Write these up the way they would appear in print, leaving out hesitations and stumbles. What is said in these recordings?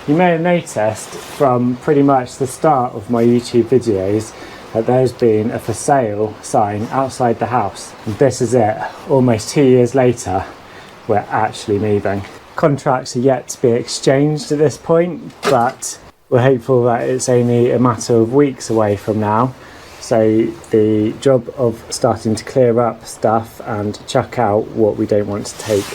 You may have noticed from pretty much the start of my YouTube videos that there's been a for sale sign outside the house. And this is it. Almost 2 years later, we're actually moving. Contracts are yet to be exchanged at this point, but we're hopeful that it's only a matter of weeks away from now. So the job of starting to clear up stuff and chuck out what we don't want to take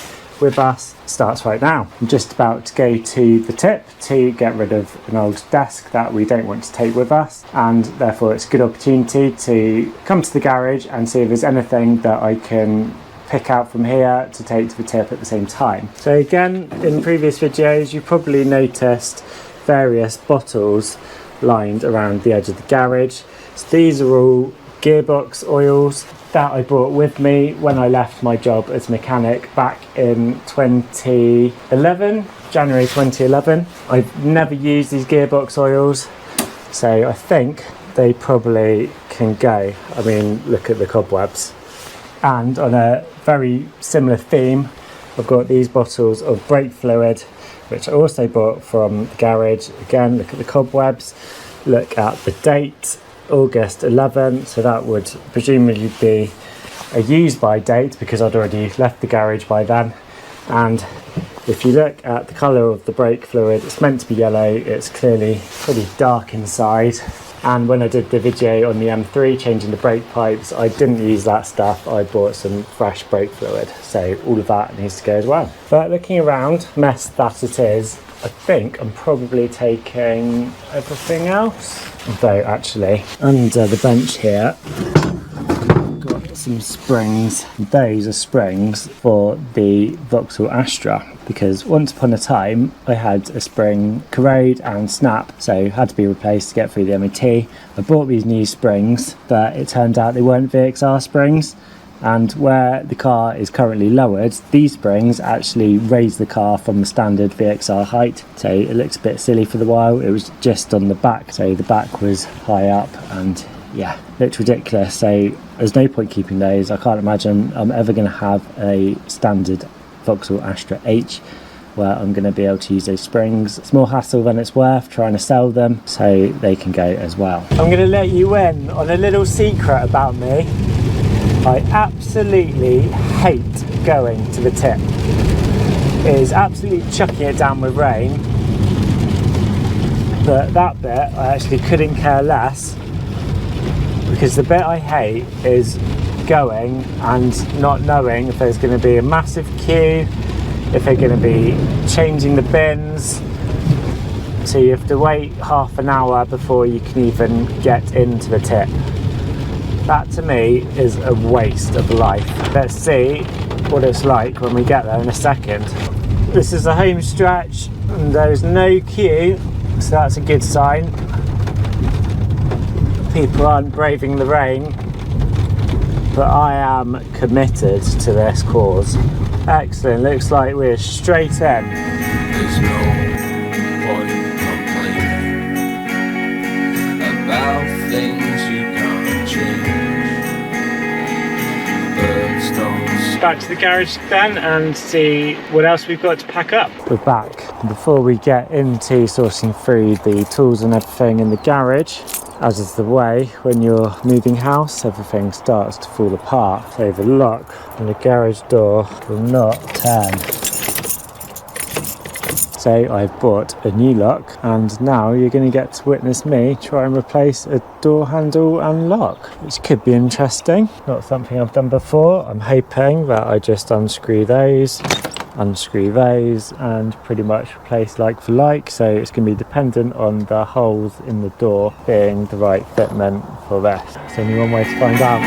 with us starts right now. I'm just about to go to the tip to get rid of an old desk that we don't want to take with us, and therefore it's a good opportunity to come to the garage and see if there's anything that I can pick out from here to take to the tip at the same time. So again, in previous videos you probably noticed various bottles lined around the edge of the garage. So these are all gearbox oils that I brought with me when I left my job as mechanic back in 2011, January 2011. I've never used these gearbox oils, so I think they probably can go. I mean, look at the cobwebs. And on a very similar theme, I've got these bottles of brake fluid, which I also bought from the garage. Again, look at the cobwebs, look at the date, August 11, so that would presumably be a use by date because I'd already left the garage by then. And if you look at the colour of the brake fluid, it's meant to be yellow, it's clearly pretty dark inside. And when I did the video on the M3 changing the brake pipes, I didn't use that stuff, I bought some fresh brake fluid, so all of that needs to go as well. But looking around, mess that it is, I think I'm probably taking everything else. Although actually, under the bench here, I've got some springs. Those are springs for the Vauxhall Astra, because once upon a time I had a spring corrode and snap, so had to be replaced to get through the MOT. I bought these new springs, but it turned out they weren't VXR springs. And where the car is currently lowered, these springs actually raise the car from the standard VXR height. So it looks a bit silly for the while. It was just on the back, so the back was high up and yeah, looked ridiculous. So there's no point keeping those. I can't imagine I'm ever going to have a standard Vauxhall Astra H where I'm going to be able to use those springs. It's more hassle than it's worth trying to sell them, so they can go as well. I'm going to let you in on a little secret about me. I absolutely hate going to the tip. It is absolutely chucking it down with rain. But that bit I actually couldn't care less, because the bit I hate is going and not knowing if there's going to be a massive queue, if they're going to be changing the bins. So you have to wait half an hour before you can even get into the tip. That to me is a waste of life. Let's see what it's like when we get there in a second. This is the home stretch and there's no queue, so that's a good sign. People aren't braving the rain, but I am committed to this cause. Excellent, looks like we're straight in. There's no point complaining about things you can't change. Back to the garage then and see what else we've got to pack up. We're back. Before we get into sorting through the tools and everything in the garage, as is the way when you're moving house, everything starts to fall apart. So the lock on the garage door will not turn. So I've bought a new lock, and now you're going to get to witness me try and replace a door handle and lock, which could be interesting. Not something I've done before. I'm hoping that I just unscrew those, and pretty much replace like for like. So it's going to be dependent on the holes in the door being the right fitment for this. There's only one way to find out.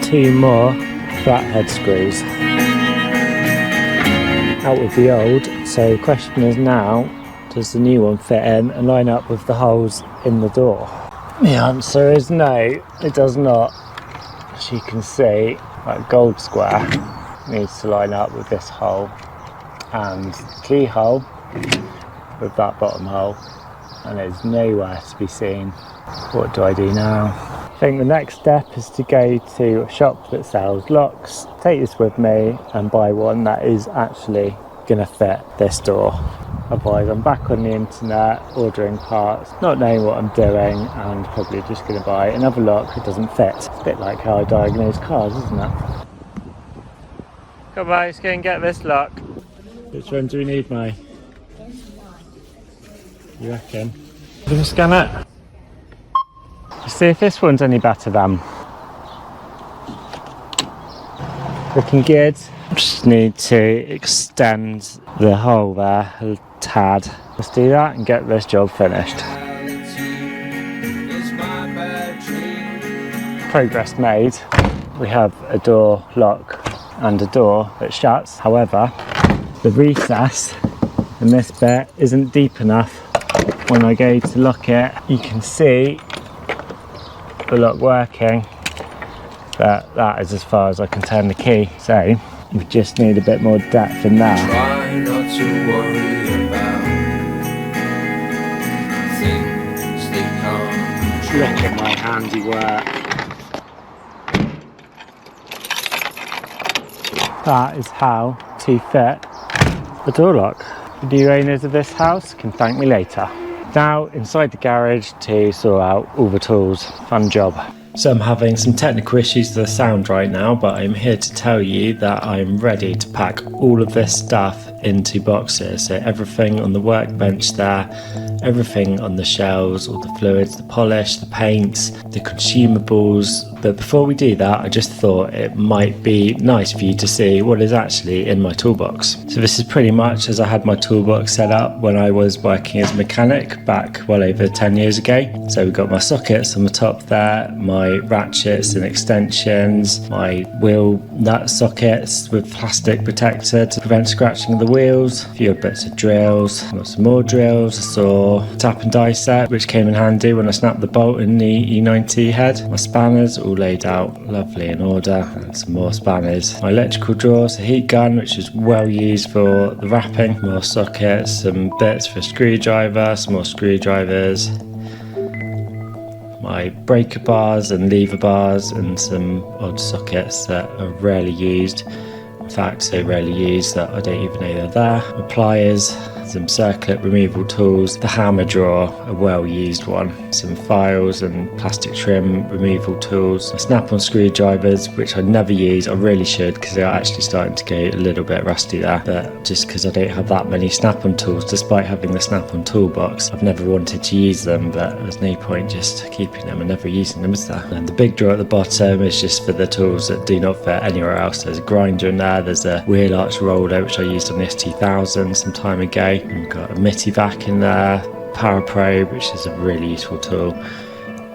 Two more flathead screws out with the old. So the question is now, does the new one fit in and line up with the holes in the door? The answer is no, it does not. As you can see, that gold square needs to line up with this hole and the keyhole with that bottom hole, and there's nowhere to be seen. What do I do now? I think the next step is to go to a shop that sells locks, take this with me and buy one that is actually going to fit this door. Otherwise I'm back on the internet ordering parts, not knowing what I'm doing, and probably just going to buy another lock that doesn't fit. It's a bit like how I diagnose cars, isn't it? Come on, let's go and get this lock. Which one do we need, Mai? You reckon? Can you scan it? Let's see if this one's any better then. Looking good. Just need to extend the hole there a tad. Let's do that and get this job finished. Progress made. We have a door lock and a door that shuts. However, the recess in this bit isn't deep enough. When I go to lock it, you can see the lock working, but that is as far as I can turn the key. So we just need a bit more depth in there. Try not to worry about things they can't. Look at my handiwork. That is how to fit the door lock. The new owners of this house can thank me later. Now inside the garage to sort out all the tools. Fun job. So I'm having some technical issues with the sound right now, but I'm here to tell you that I'm ready to pack all of this stuff into boxes. So everything on the workbench there, everything on the shelves, all the fluids, the polish, the paints, the consumables. But before we do that, I just thought it might be nice for you to see what is actually in my toolbox. So this is pretty much as I had my toolbox set up when I was working as a mechanic back well over 10 years ago. So we've got my sockets on the top there, my ratchets and extensions, my wheel nut sockets with plastic protector to prevent scratching of the wheels, a few bits of drills, got some more drills, a saw, tap and die set which came in handy when I snapped the bolt in the E90 head, my spanners all laid out lovely in order, and some more spanners, my electrical drawers, a heat gun which is well used for the wrapping, more sockets, some bits for a screwdriver, some more screwdrivers, my breaker bars and lever bars, and some odd sockets that are rarely used. In fact, so rarely used that I don't even know they're there. My pliers, some circlip removal tools, the hammer drawer, a well used one, some files and plastic trim removal tools, snap-on screwdrivers which I never use. I really should, because they're actually starting to go a little bit rusty there, but just because I don't have that many snap-on tools, despite having the snap-on toolbox, I've never wanted to use them, but there's no point just keeping them and never using them, is there? And the big drawer at the bottom is just for the tools that do not fit anywhere else. There's a grinder in there, there's a wheel arch roller which I used on the ST1000 some time ago. We've got a Mitivac in there, Power Probe, which is a really useful tool,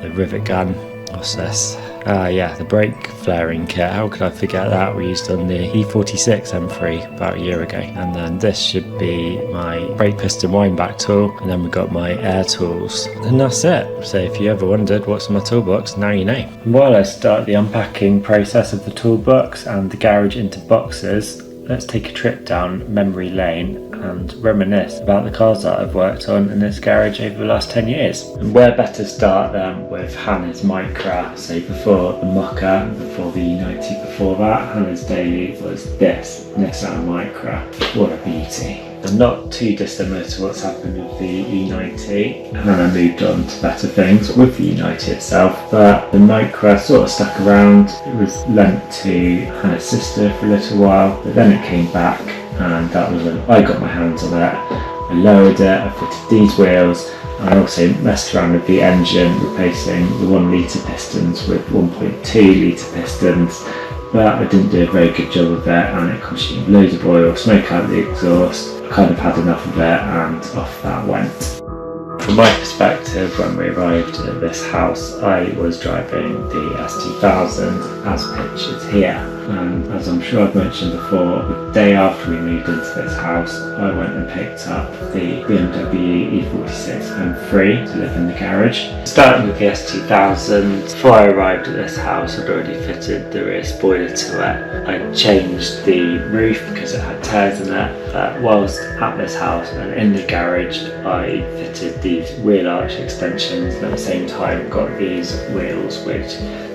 the rivet gun, what's this? Yeah, the brake flaring kit, how could I forget that? We used on the E46 M3 about a year ago. And then this should be my brake piston wind back tool, and then we've got my air tools, and that's it. So if you ever wondered what's in my toolbox, now you know. And while I start the unpacking process of the toolbox and the garage into boxes, let's take a trip down memory lane and reminisce about the cars that I've worked on in this garage over the last 10 years. And where better start than with Hannah's Micra. So before the Mocha, before the E90, before that, Hannah's daily was this Nissan Micra. What a beauty. And not too dissimilar to what's happened with the E90, and then I moved on to better things with the E90 itself, but the Micra sort of stuck around. It was lent to Hannah's sister for a little while, but then it came back, and that was when I got my hands on it. I lowered it, I fitted these wheels, and I also messed around with the engine, replacing the 1 litre pistons with 1.2 litre pistons. But I didn't do a very good job of it, and it consumed loads of oil, smoke out the exhaust. I kind of had enough of it, and off that went. From my perspective, when we arrived at this house, I was driving the ST1000 as pictured here. and as I'm sure I've mentioned before, the day after we moved into this house, I went and picked up the BMW E46 M3 to live in the garage. Starting with the S2000, before I arrived at this house, I'd already fitted the rear spoiler to it. I changed the roof because it had tears in it. Whilst at this house and in the garage, I fitted these wheel arch extensions and at the same time got these wheels which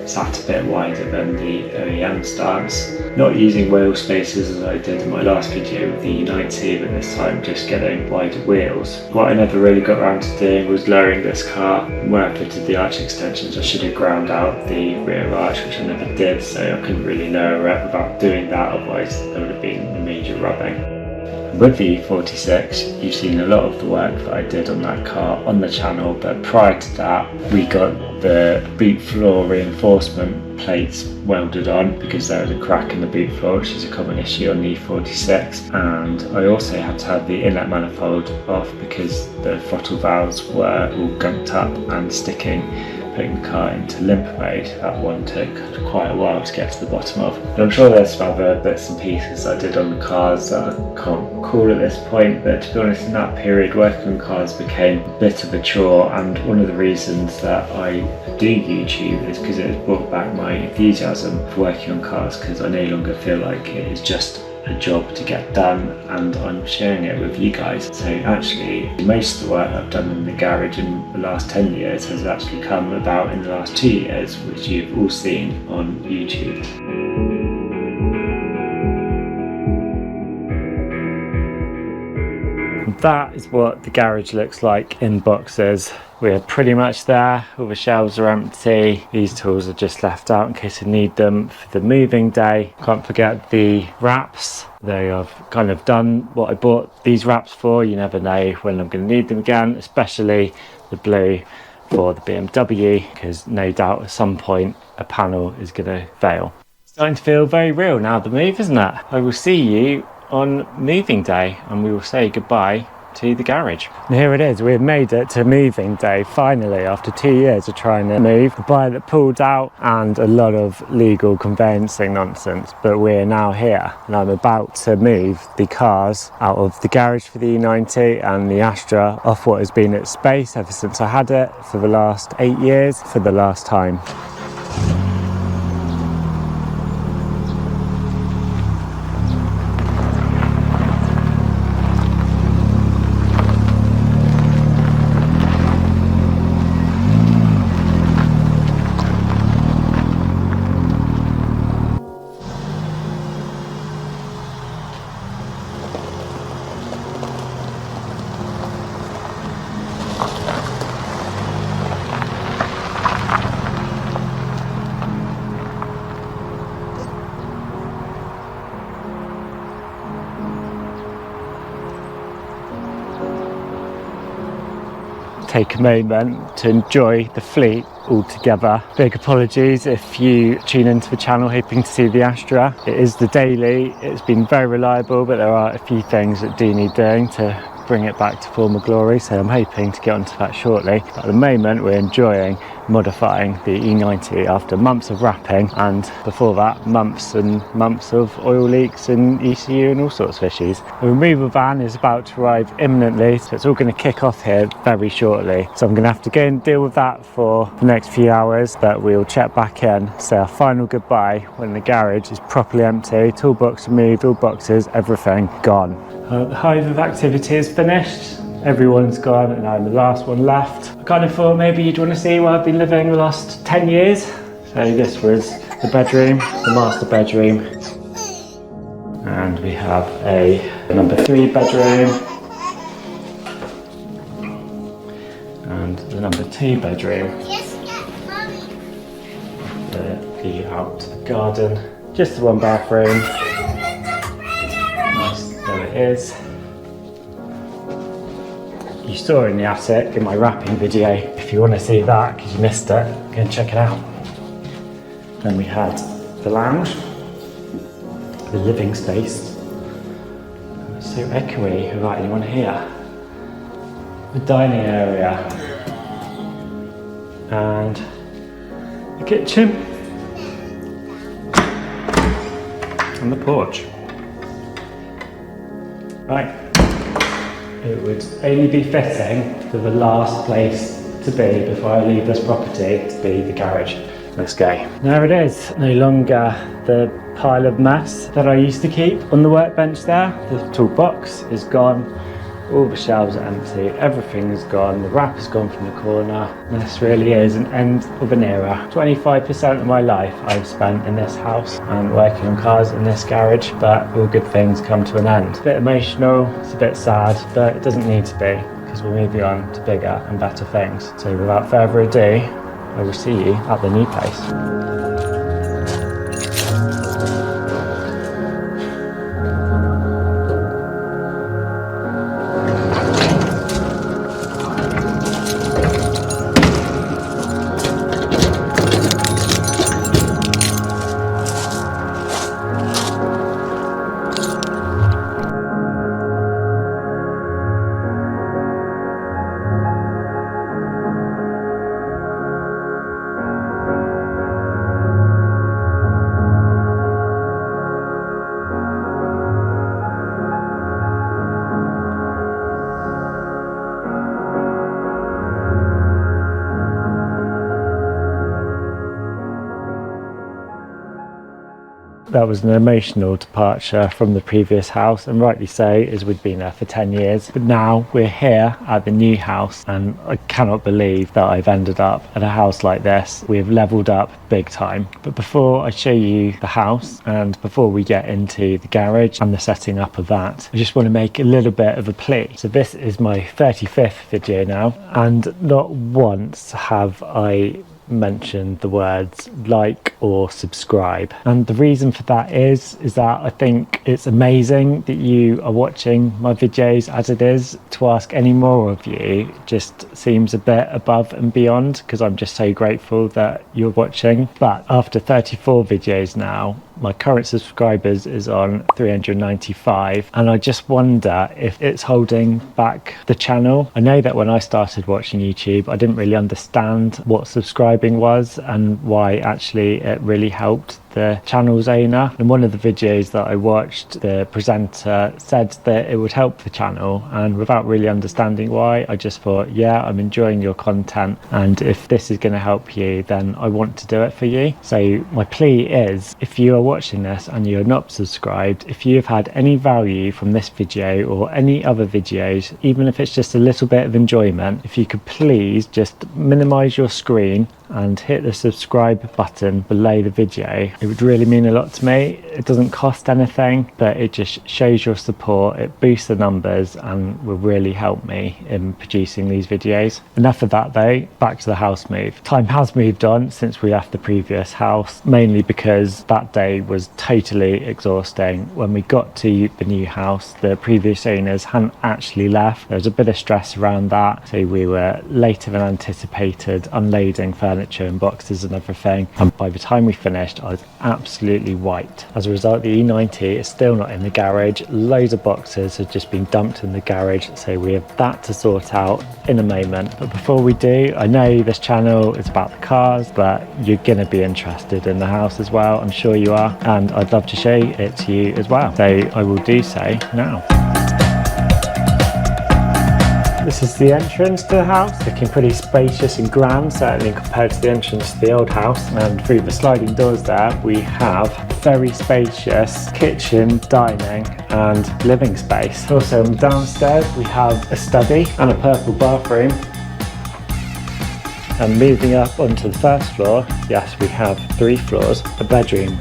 sat a bit wider than the OEM stance. Not using wheel spacers as I did in my last video with the E90, but this time just getting wider wheels. What I never really got around to doing was lowering this car. Where I fitted the arch extensions, I should have ground out the rear arch, which I never did, so I couldn't really lower it without doing that, otherwise there would have been a major rubbing. With the E46, you've seen a lot of the work that I did on that car on the channel, but prior to that we got the boot floor reinforcement plates welded on because there was a crack in the boot floor, which is a common issue on the E46, and I also had to have the inlet manifold off because the throttle valves were all gunked up and sticking, putting the car into limp mode. That one took quite a while to get to the bottom of. And I'm sure there's some other bits and pieces I did on the cars that I can't recall at this point, but to be honest, in that period working on cars became a bit of a chore, and one of the reasons that I do YouTube is because it has brought back my enthusiasm for working on cars, because I no longer feel like it is just a job to get done and I'm sharing it with you guys. So actually most of the work I've done in the garage in the last 10 years has actually come about in the last 2 years, which you've all seen on YouTube. That is what the garage looks like in boxes. We're pretty much there, all the shelves are empty. These tools are just left out in case I need them for the moving day. Can't forget the wraps. They have kind of done what I bought these wraps for. You never know when I'm going to need them again, especially the blue for the BMW, because no doubt at some point a panel is going to fail. It's starting to feel very real now, the move, isn't it? I will see you on moving day and we will say goodbye to the garage. And here it is, we've made it to moving day finally after 2 years of trying to move. The buyer that pulled out and a lot of legal conveyancing nonsense, but we're now here and I'm about to move the cars out of the garage for the E90 and the Astra off what has been its space ever since I had it for the last 8 years for the last time. Take a moment to enjoy the fleet all together. Big apologies if you tune into the channel hoping to see the Astra. It is the daily, it's been very reliable, but there are a few things that do need doing to bring it back to former glory, so I'm hoping to get onto that shortly. But at the moment we're enjoying modifying the E90 after months of wrapping, and before that months and months of oil leaks and ECU and all sorts of issues. The removal van is about to arrive imminently, so it's all going to kick off here very shortly, so I'm going to have to go and deal with that for the next few hours, but we'll check back in, say our final goodbye when the garage is properly empty, toolbox removed, all boxes, everything gone. The hive of activity is finished. Everyone's gone and I'm the last one left. I kind of thought maybe you'd want to see where I've been living the last 10 years. So this was the bedroom, the master bedroom. And we have a number 3 bedroom. And the number 2 bedroom. The view out to the garden. Just the one bathroom. Nice, there it is. You saw in the attic in my wrapping video. If you want to see that because you missed it, go and check it out. Then we had the lounge, the living space. It's so echoey without anyone here. The dining area and the kitchen. on the porch. Right, it would only be fitting for the last place to be before I leave this property to be the garage. Let's go. There it is, no longer the pile of mess that I used to keep on the workbench there. The toolbox is gone, all the shelves are empty, everything is gone, the wrap is gone from the corner. This really is an end of an era. 25% of my life I've spent in this house and working on cars in this garage, but all good things come to an end. It's a bit emotional, it's a bit sad, but it doesn't need to be, because we're moving on to bigger and better things. So without further ado, I will see you at the new place. That was an emotional departure from the previous house, and rightly so, as we'd been there for 10 years. But now we're here at the new house, and I cannot believe that I've ended up at a house like this. We've leveled up big time. But before I show you the house, and before we get into the garage and the setting up of that, I just want to make a little bit of a plea. So this is my 35th video now, and not once have I mentioned the words like or subscribe, and the reason for that is that I think it's amazing that you are watching my videos as it is. To ask any more of you just seems a bit above and beyond, because I'm just so grateful that you're watching. But after 34 videos now, my current subscribers is on 395, and I just wonder if it's holding back the channel. I know that when I started watching YouTube, I didn't really understand what subscribing was and why actually it really helped the channel's owner. In one of the videos that I watched, the presenter said that it would help the channel, and without really understanding why, I just thought, yeah, I'm enjoying your content, and if this is going to help you, then I want to do it for you. So my plea is, if you are watching this and you're not subscribed, if you've had any value from this video or any other videos, even if it's just a little bit of enjoyment, if you could please just minimize your screen and hit the subscribe button below the video. It would really mean a lot to me. It doesn't cost anything, but it just shows your support, it boosts the numbers, and will really help me in producing these videos. Enough of that though, back to the house move. Time has moved on since we left the previous house, mainly because that day was totally exhausting. When we got to the new house, the previous owners hadn't actually left. There was a bit of stress around that, so we were later than anticipated unloading furniture and boxes and everything, and by the time we finished I was absolutely wiped. As a result, the E90 is still not in the garage. Loads of boxes have just been dumped in the garage, so we have that to sort out in a moment. But before we do, I know this channel is about the cars, but you're going to be interested in the house as well, I'm sure you are, and I'd love to show it to you as well, so I will do so now. This is the entrance to the house, looking pretty spacious and grand, certainly compared to the entrance to the old house. And through the sliding doors there, we have very spacious kitchen, dining and living space. Also downstairs we have a study and a purple bathroom. And moving up onto the first floor, yes, we have 3 floors, a bedroom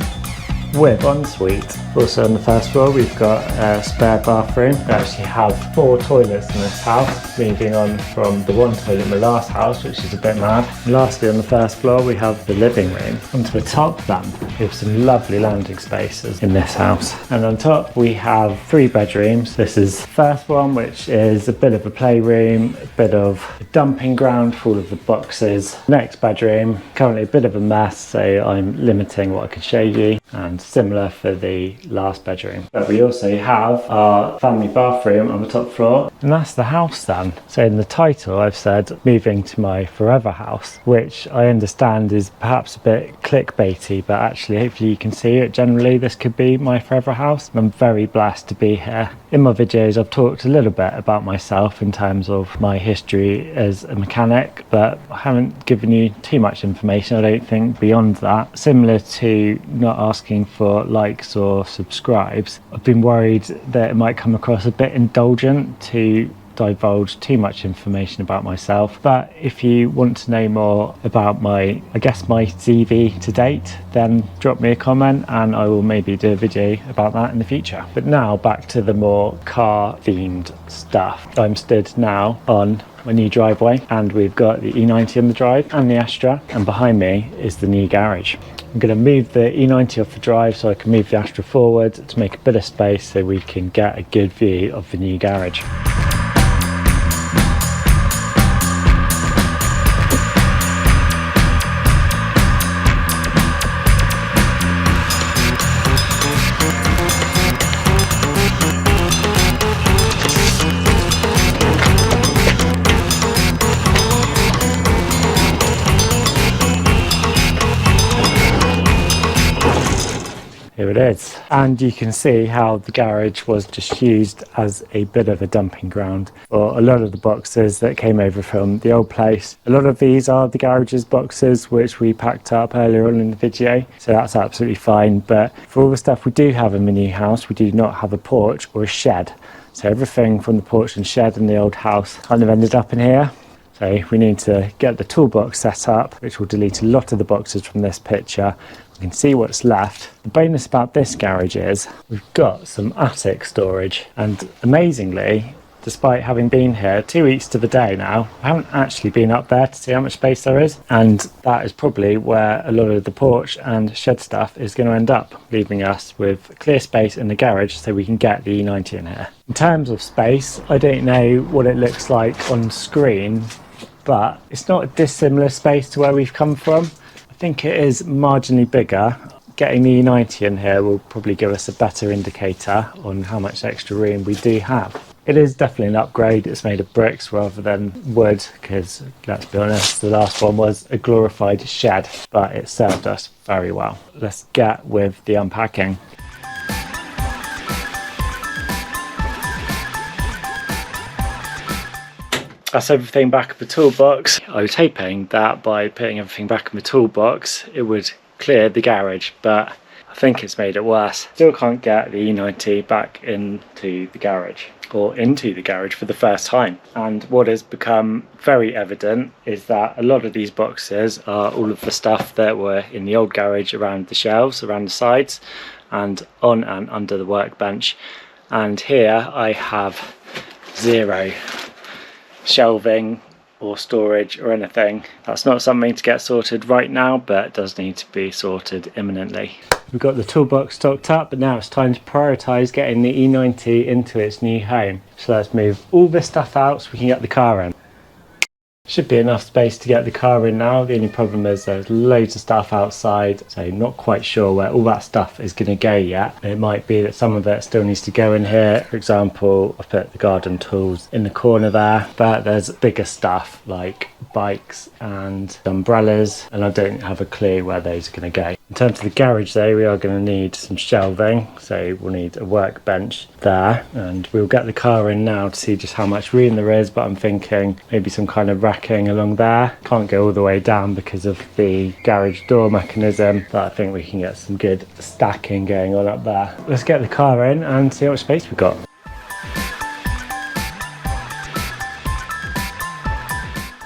with ensuite. Also on the first floor we've got a spare bathroom. We actually have 4 toilets in this house, moving on from the 1 toilet in the last house, which is a bit mad. And lastly, on the first floor we have the living room. Onto the top then, we have some lovely landing spaces in this house. And on top we have 3 bedrooms. This is the first one, which is a bit of a playroom, a bit of a dumping ground full of the boxes. Next bedroom, currently a bit of a mess, so I'm limiting what I can show you. and similar for the last bedroom. But we also have our family bathroom on the top floor, and that's the house then. So in the title I've said moving to my forever house, which I understand is perhaps a bit clickbaity, but actually hopefully you can see it. Generally this could be my forever house. I'm very blessed to be here. In my videos I've talked a little bit about myself in terms of my history as a mechanic, but I haven't given you too much information, I don't think, beyond that. Similar to not asking for likes or subscribes, I've been worried that it might come across a bit indulgent to divulge too much information about myself. But if you want to know more about my CV to date, then drop me a comment and I will maybe do a video about that in the future. But now back to the more car themed stuff. I'm stood now on my new driveway and we've got the E90 on the drive and the Astra, and behind me is the new garage. I'm going to move the E90 off the drive so I can move the Astra forward to make a bit of space so we can get a good view of the new garage. Here it is, and you can see how the garage was just used as a bit of a dumping ground for a lot of the boxes that came over from the old place. A lot of these are the garage's boxes which we packed up earlier on in the video, so that's absolutely fine. But for all the stuff we do have in the new house, we do not have a porch or a shed, so everything from the porch and shed in the old house kind of ended up in here. So we need to get the toolbox set up, which will delete a lot of the boxes from this picture. We can see what's left. The bonus about this garage is we've got some attic storage, and amazingly, despite having been here 2 weeks to the day now, I haven't actually been up there to see how much space there is, and that is probably where a lot of the porch and shed stuff is going to end up, leaving us with clear space in the garage so we can get the E90 in here. In terms of space, I don't know what it looks like on screen, but it's not a dissimilar space to where we've come from. I think it is marginally bigger. Getting the E90 in here will probably give us a better indicator on how much extra room we do have. It is definitely an upgrade. It's made of bricks rather than wood, because let's be honest, the last one was a glorified shed, but it served us very well. Let's get with the unpacking. That's everything back in the toolbox. I was hoping that by putting everything back in the toolbox it would clear the garage, but I think it's made it worse. Still can't get the E90 back into the garage, or into the garage for the first time. And what has become very evident is that a lot of these boxes are all of the stuff that were in the old garage around the shelves, around the sides, and on and under the workbench. And here I have zero shelving or storage or anything. That's not something to get sorted right now, but it does need to be sorted imminently. We've got the toolbox stocked up, but now it's time to prioritise getting the E90 into its new home. So let's move all this stuff out so we can get the car in. Should be enough space to get the car in now. The only problem is there's loads of stuff outside, so not quite sure where all that stuff is going to go yet. It might be that some of it still needs to go in here. For example, I put the garden tools in the corner there, but there's bigger stuff like bikes and umbrellas, and I don't have a clue where those are going to go. In terms of the garage though, we are going to need some shelving, so we'll need a workbench there, and we'll get the car in now to see just how much room there is, but I'm thinking maybe some kind of racking along there. Can't go all the way down because of the garage door mechanism, but I think we can get some good stacking going on up there. Let's get the car in and see how much space we've got.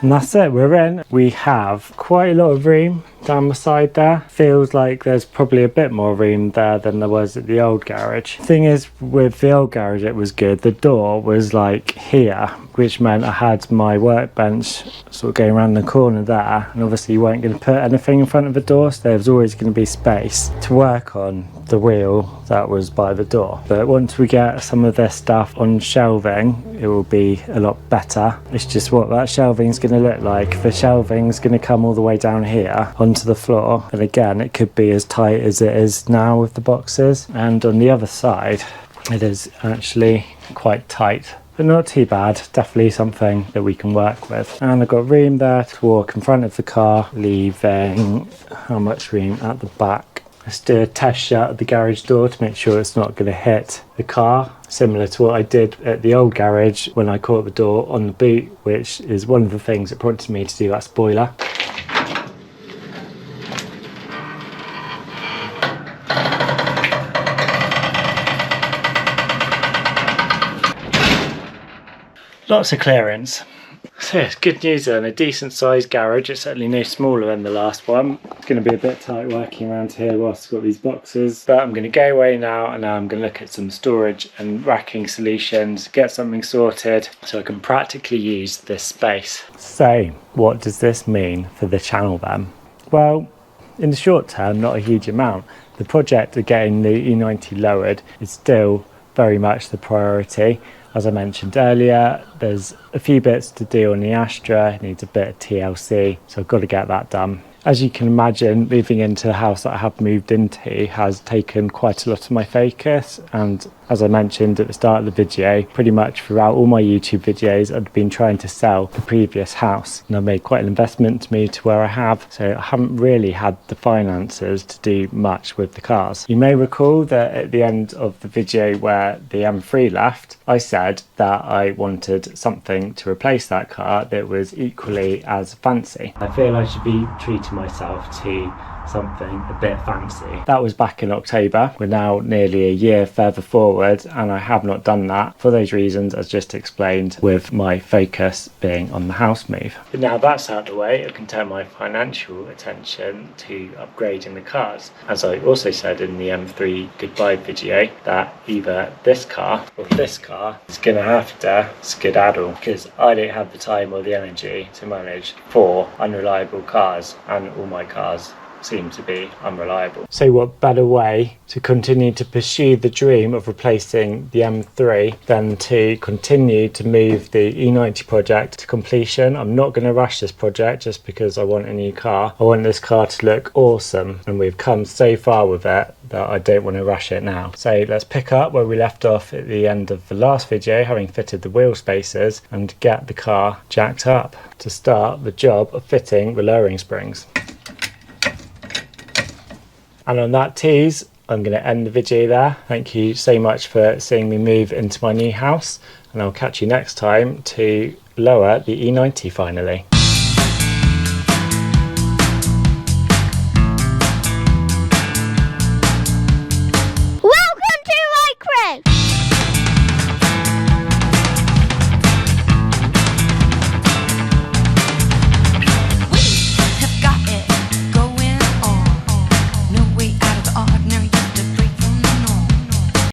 And that's it, we're in. We have quite a lot of room down the side there. Feels like there's probably a bit more room there than there was at the old garage. Thing is, with the old garage it was good. The door was like here, which meant I had my workbench sort of going around the corner there, and obviously you weren't going to put anything in front of the door, so there was always going to be space to work on the wheel that was by the door. But once we get some of this stuff on shelving, it will be a lot better. It's just what that shelving is going to look like. The shelving is going to come all the way down here onto the floor, and again it could be as tight as it is now with the boxes, and on the other side it is actually quite tight, but not too bad. Definitely something that we can work with. And I've got room there to walk in front of the car, leaving how much room at the back. Let's do a test shot of the garage door to make sure it's not going to hit the car, similar to what I did at the old garage when I caught the door on the boot, which is one of the things that prompted me to do that spoiler. Lots of clearance. So it's good news then, a decent sized garage. It's certainly no smaller than the last one. It's going to be a bit tight working around here whilst I've got these boxes, but I'm going to go away now, and now I'm going to look at some storage and racking solutions, get something sorted so I can practically use this space. So what does this mean for the channel then? Well, in the short term, not a huge amount. The project of getting the E90 lowered is still very much the priority. As I mentioned earlier, there's a few bits to do on the Astra. It needs a bit of TLC, so I've got to get that done. As you can imagine, moving into the house that I have moved into has taken quite a lot of my focus, and as I mentioned at the start of the video, pretty much throughout all my YouTube videos I've been trying to sell the previous house, and I've made quite an investment to move to where I have, so I haven't really had the finances to do much with the cars. You may recall that at the end of the video where the M3 left, I said that I wanted something to replace that car that was equally as fancy. I feel I should be treating myself to something a bit fancy. That was back in October. We're now nearly a year further forward, and I have not done that for those reasons as just explained, with my focus being on the house move. But now that's out of the way, I can turn my financial attention to upgrading the cars. As I also said in the M3 goodbye video, that either this car or this car is going to have to skedaddle, because I don't have the time or the energy to manage 4 unreliable cars, and all my cars seem to be unreliable. So what better way to continue to pursue the dream of replacing the M3 than to continue to move the E90 project to completion. I'm not going to rush this project just because I want a new car. I want this car to look awesome, and we've come so far with it that I don't want to rush it now. So let's pick up where we left off at the end of the last video, having fitted the wheel spacers, and get the car jacked up to start the job of fitting the lowering springs. And on that tease, I'm going to end the video there. Thank you so much for seeing me move into my new house, and I'll catch you next time to lower the E90 finally.